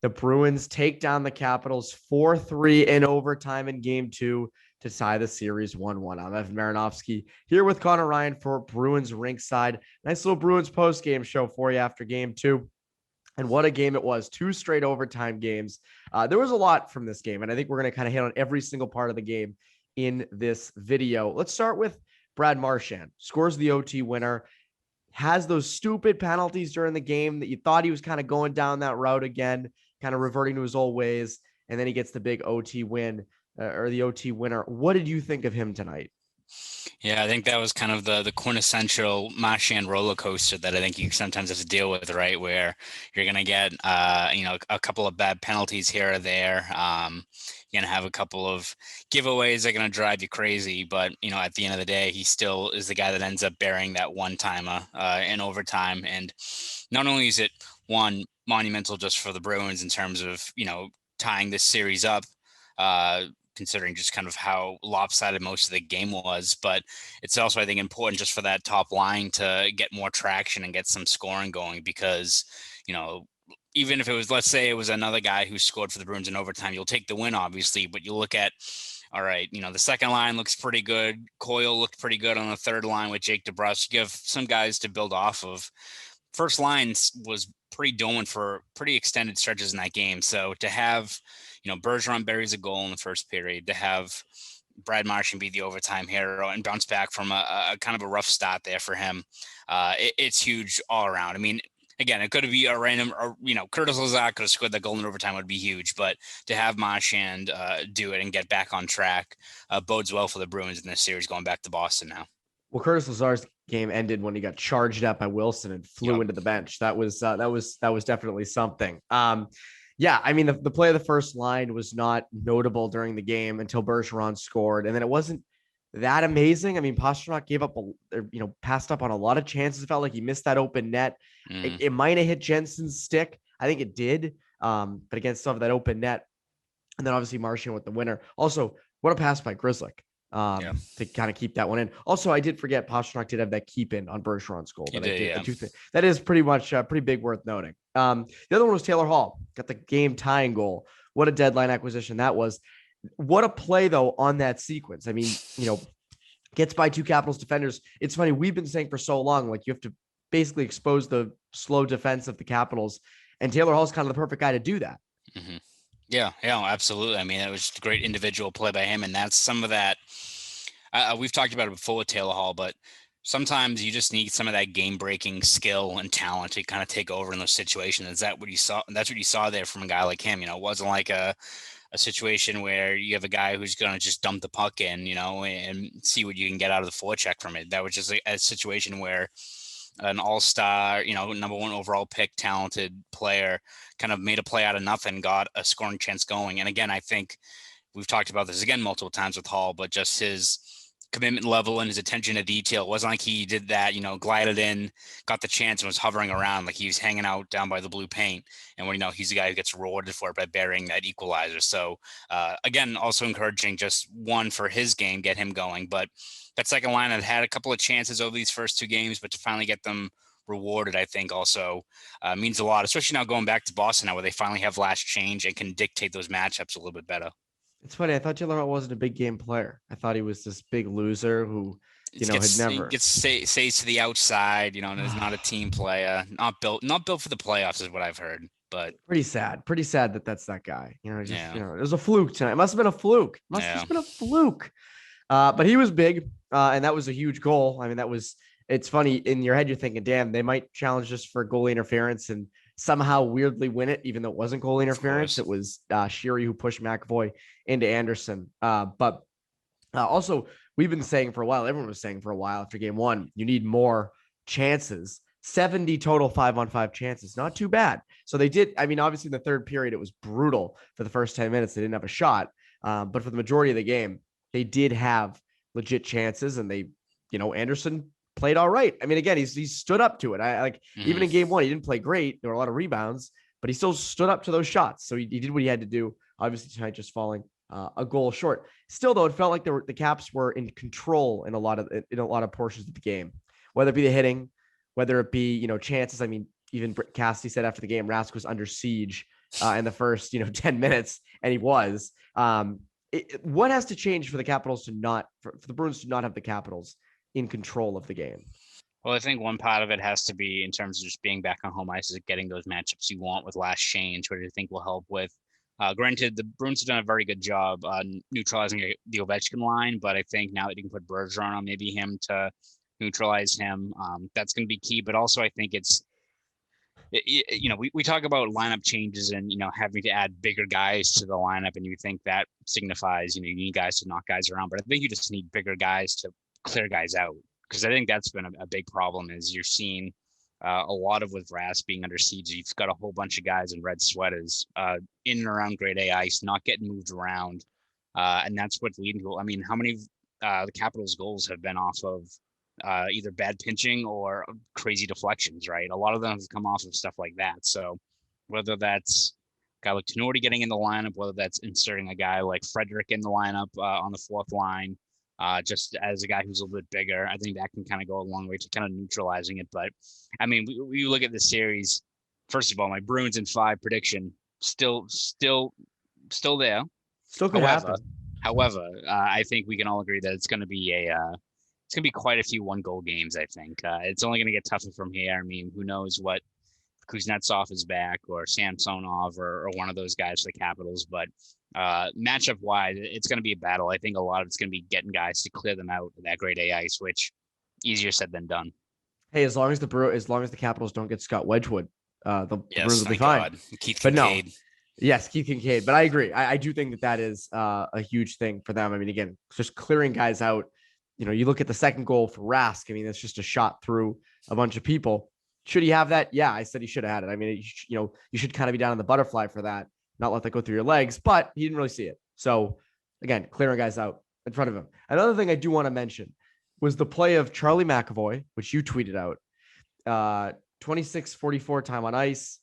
The Bruins take down the Capitals 4-3 in overtime in game two to tie the series 1-1. I'm Evan Marinofsky here with Conor Ryan for Bruins Rinkside. Nice little Bruins post-game show for you after game two. And what a game it was. Two straight overtime games. There was a lot from this game, and I think we're going to kind of hit on every single part of the game in this video. Let's start with Brad Marchand. Scores the OT winner. Has those stupid penalties during the game that you thought he was kind of going down that route again, kind of reverting to his old ways. And then he gets the big OT win or the OT winner. What did you think of him tonight? Yeah, I think that was kind of the quintessential Marchand roller coaster that I think you sometimes have to deal with, right? Where you're going to get, a couple of bad penalties here or there. You're going to have a couple of giveaways that are going to drive you crazy. But, at the end of the day, he still is the guy that ends up bearing that one-timer in overtime. And not only is it one monumental just for the Bruins in terms of, tying this series up, considering just kind of how lopsided most of the game was. But it's also, I think, important just for that top line to get more traction and get some scoring going because, even if it was, let's say it was another guy who scored for the Bruins in overtime, you'll take the win, obviously, but you look at, all right, the second line looks pretty good. Coyle looked pretty good on the third line with Jake DeBrusk. You have some guys to build off of. First line was pretty dormant for pretty extended stretches in that game. So to have, Bergeron buries a goal in the first period, to have Brad Marchand be the overtime hero and bounce back from a kind of a rough start there for him, it's huge all around. I mean, again, it could be a random, Curtis Lazar could have scored that goal in overtime, would be huge. But to have Marchand do it and get back on track bodes well for the Bruins in this series going back to Boston now. Well, Curtis Lazar's game ended when he got charged up by Wilson and flew into the bench. That was definitely something. Yeah, I mean, the play of the first line was not notable during the game until Bergeron scored. And then it wasn't that amazing. I mean, Pastrnak gave up, passed up on a lot of chances. It felt like he missed that open net. It might have hit Jensen's stick. I think it did. But again, still have that open net. And then obviously Marchand with the winner. Also, what a pass by Grzelcyk to kind of keep that one in. Also, I did forget Pastrnak did have that keep in on Bergeron's goal. I do think that is pretty much pretty big, worth noting. The other one was Taylor Hall, got the game tying goal. What a deadline acquisition that was. What a play though on that sequence. I mean, gets by two Capitals defenders. It's funny. We've been saying for so long, like you have to basically expose the slow defense of the Capitals, and Taylor Hall's kind of the perfect guy to do that. Mm-hmm. Yeah, absolutely. I mean, it was a great individual play by him, and that's some of that. We've talked about it before with Taylor Hall, but sometimes you just need some of that game-breaking skill and talent to kind of take over in those situations. Is that what you saw? That's what you saw there from a guy like him. It wasn't like a situation where you have a guy who's going to just dump the puck in, and see what you can get out of the forecheck from it. That was just a situation where an all-star, number one overall pick, talented player kind of made a play out of nothing, got a scoring chance going. And again, I think we've talked about this again multiple times with Hall, but just his commitment level and his attention to detail. It wasn't like he did that, glided in, got the chance and was hovering around like he was hanging out down by the blue paint. And when, he's the guy who gets rewarded for it by burying that equalizer. So again, also encouraging just one for his game, get him going. But that second line had had a couple of chances over these first two games, but to finally get them rewarded, I think also means a lot, especially now going back to Boston now where they finally have last change and can dictate those matchups a little bit better. It's funny. I thought Taylor Hall wasn't a big game player. I thought he was this big loser who, had never he gets stays to the outside, and is not a team player, not built for the playoffs is what I've heard. But pretty sad that that's that guy. It was a fluke tonight. It must have been a fluke. But he was big, and that was a huge goal. I mean, it's funny in your head. You're thinking, damn, they might challenge us for goalie interference and somehow weirdly win it, even though it wasn't goalie interference. It was Sheary who pushed McAvoy into Anderson. But also, we've been saying for a while, everyone was saying for a while after game one, you need more chances. 70 total 5-on-5 chances. Not too bad. So they did. I mean, obviously in the third period, it was brutal for the first 10 minutes. They didn't have a shot. But for the majority of the game, they did have legit chances, and they, Anderson played all right. I mean, again, he stood up to it. Even in game one, he didn't play great. There were a lot of rebounds, but he still stood up to those shots. So he did what he had to do. Obviously tonight, just falling a goal short. Still, though, it felt like the Caps were in control in a lot of portions of the game, whether it be the hitting, whether it be chances. I mean, even Cassidy said after the game, Rask was under siege in the first, 10 minutes. And he was. What has to change for the Capitals to not, for the Bruins to not have the Capitals in control of the game? Well, I think one part of it has to be in terms of just being back on home ice is getting those matchups you want with last change, which I think will help with. Granted, the Bruins have done a very good job neutralizing the Ovechkin line, but I think now that you can put Bergeron on maybe him to neutralize him, that's going to be key. But also, I think we talk about lineup changes and, having to add bigger guys to the lineup, and you think that signifies, you need guys to knock guys around. But I think you just need bigger guys to clear guys out, because I think that's been a big problem is you're seeing a lot of with Rask being under siege. You've got a whole bunch of guys in red sweaters in and around grade A ice, not getting moved around. And that's what's leading to, I mean, how many the Capitals goals have been off of either bad pinching or crazy deflections, right? A lot of them have come off of stuff like that. So whether that's a guy like Tenorti getting in the lineup, whether that's inserting a guy like Frederick in the lineup on the fourth line, just as a guy who's a little bit bigger, I think that can kind of go a long way to kind of neutralizing it. But I mean, we look at this series. First of all, my Bruins in 5 prediction still there. Still could happen. However, I think we can all agree that it's going to be it's going to be quite a few 1-goal games. I think it's only going to get tougher from here. I mean, who knows what Kuznetsov is back or Samsonov or one of those guys for the Capitals, but matchup wise, it's going to be a battle. I think a lot of it's going to be getting guys to clear them out of that grade A ice, which easier said than done. Hey, as long as the Capitals don't get Scott Wedgwood, the Bruins will be fine. God. Keith but Kincaid. No, yes, Keith Kincaid. But I agree. I do think that is a huge thing for them. I mean, again, just clearing guys out. You look at the second goal for Rask. I mean, it's just a shot through a bunch of people. Should he have that? Yeah, I said he should have had it. I mean, you should kind of be down on the butterfly for that, not let that go through your legs, but he didn't really see it. So again, clearing guys out in front of him. Another thing I do want to mention was the play of Charlie McAvoy, which you tweeted out. 26:44 time on ice.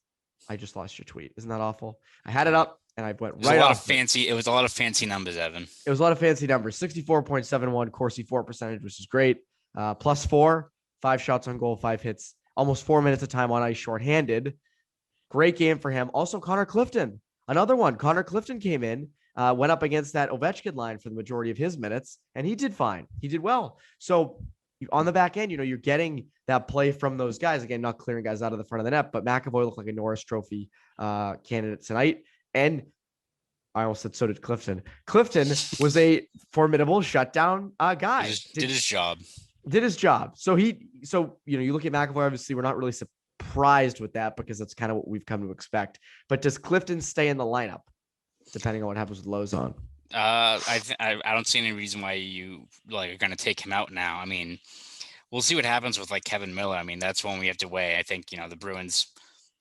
I just lost your tweet. Isn't that awful? I had it up and I went right off. It was a lot of fancy numbers, Evan. It was a lot of fancy numbers. 64.71 Corsi 4 percentage, which is great. +4, 5 shots on goal, 5 hits, almost 4 minutes of time on ice, shorthanded. Great game for him. Also, Connor Clifton, another one. Connor Clifton came in, went up against that Ovechkin line for the majority of his minutes, and he did fine. He did well. So on the back end, you're getting that play from those guys. Again, not clearing guys out of the front of the net, but McAvoy looked like a Norris Trophy candidate tonight. And I almost said so did Clifton. Clifton was a formidable shutdown guy. Did his job. Did his job. So you look at McAvoy, obviously we're not really surprised with that because that's kind of what we've come to expect. But does Clifton stay in the lineup depending on what happens with Lozon? I don't see any reason why you are going to take him out now. I mean, we'll see what happens with Kevin Miller. I mean, that's one we have to weigh. I think, the Bruins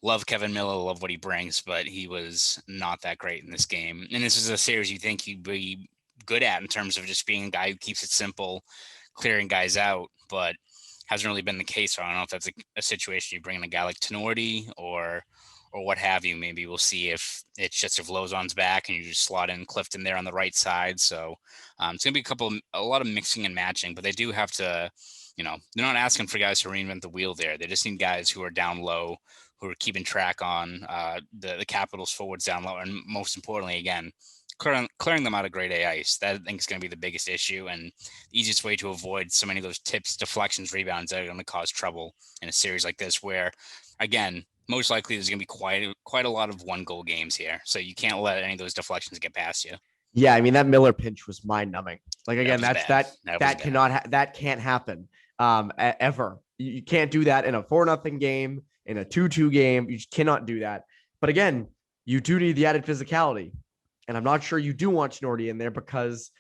love Kevin Miller, love what he brings, but he was not that great in this game. And this is a series you think he'd be good at in terms of just being a guy who keeps it simple, clearing guys out, but hasn't really been the case. So I don't know if that's a situation you bring in a guy like Tenorti or what have you. Maybe we'll see if it's just if Lozon's back and you just slot in Clifton there on the right side. So it's going to be a lot of mixing and matching, but they do have to, they're not asking for guys to reinvent the wheel there. They just need guys who are down low, who are keeping track on the Capitals forwards down low. And most importantly, again, clearing them out of grade A ice. That I think is going to be the biggest issue and the easiest way to avoid so many of those tips, deflections, rebounds that are going to cause trouble in a series like this, where again, most likely there's going to be quite a lot of 1-goal games here. So you can't let any of those deflections get past you. Yeah. I mean, that Miller pinch was mind numbing. Again, that can't happen ever. You can't do that in a 4-0 game, in a 2-2 game. You just cannot do that. But again, you do need the added physicality. And I'm not sure you do want Tenorti in there because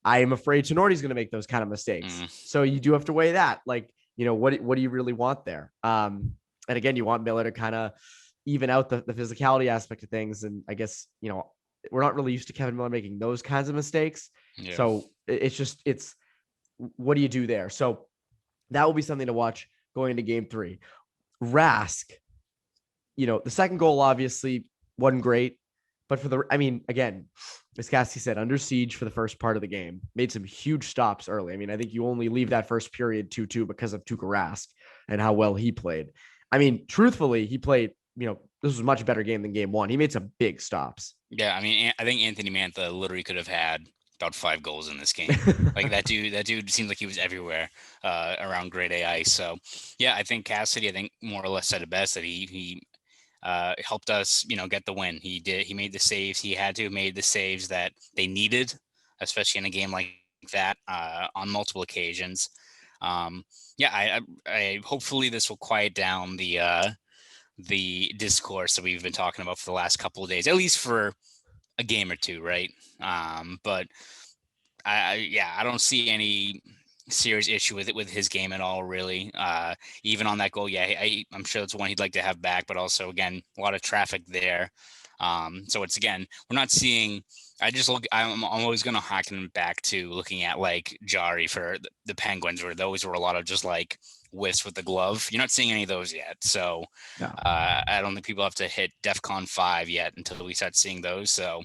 I am afraid Tenorti is going to make those kind of mistakes. So you do have to weigh that. What do you really want there? And again, you want Miller to kind of even out the physicality aspect of things. And I guess, we're not really used to Kevin Miller making those kinds of mistakes. Yeah. So it's what do you do there? So that will be something to watch going into game 3. Rask, the second goal obviously wasn't great. But again, as Cassie said, under siege for the first part of the game, made some huge stops early. I mean, I think you only leave that first period 2-2 because of Tuukka Rask and how well he played. I mean, truthfully, he played, this was a much better game than game one. He made some big stops. Yeah, I mean, I think Anthony Mantha literally could have had about 5 goals in this game. Like that dude seemed like he was everywhere around grade A ice. So yeah, I think Cassidy, I think more or less said it best that he helped us, get the win. He made the saves he had to, made the saves that they needed, especially in a game like that on multiple occasions. Yeah, I hopefully this will quiet down the discourse that we've been talking about for the last couple of days, at least for a game or two, right? But I don't see any serious issue with his game at all, really. Even on that goal, yeah, I'm sure it's one he'd like to have back, but also again, a lot of traffic there. So it's again, we're not seeing. I'm always going to harken back to looking at like Jari for the Penguins, where those were a lot of just like whiffs with the glove. You're not seeing any of those yet. So No. I don't think people have to hit DEFCON 5 yet until we start seeing those. So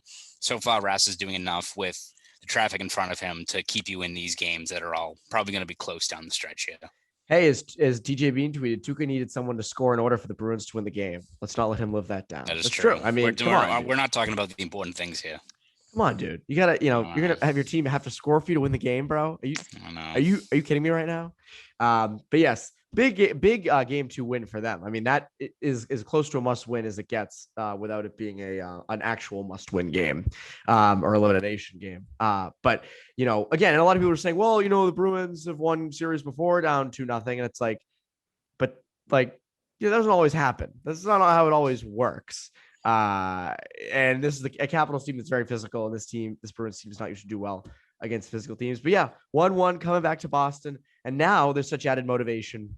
far, Rask is doing enough with the traffic in front of him to keep you in these games that are all probably going to be close down the stretch here. Hey, as DJ Bean tweeted, Tuukka needed someone to score in order for the Bruins to win the game. Let's not let him live that down. That is That's true. I mean, we're not talking about the important things here. Come on, dude. You gotta, you're gonna have your team have to score for you to win the game, bro. Are you kidding me right now? But yes, big game 2 win for them. I mean, that is as close to a must win as it gets without it being an actual must win game or elimination game. But again, and a lot of people are saying, well, the Bruins have won series before down 2-0, and it's like, but like, that doesn't always happen. That's not how it always works. And this is a Capitals team that's very physical, and this Bruins team is not usually do well against physical teams. But yeah, 1-1 coming back to Boston, and now there's such added motivation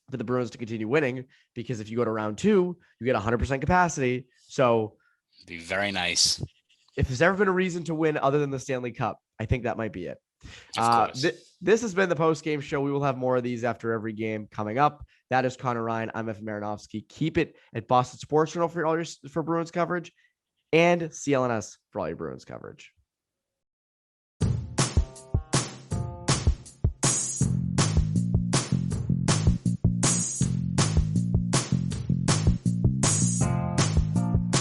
for the Bruins to continue winning, because if you go to round 2, you get 100% capacity. So be very nice. If there's ever been a reason to win other than the Stanley Cup, I think that might be it. This has been the post-game show. We will have more of these after every game coming up. That is Conor Ryan. I'm Evan Marinofsky. Keep it at Boston Sports Journal for Bruins coverage, and CLNS for all your Bruins coverage.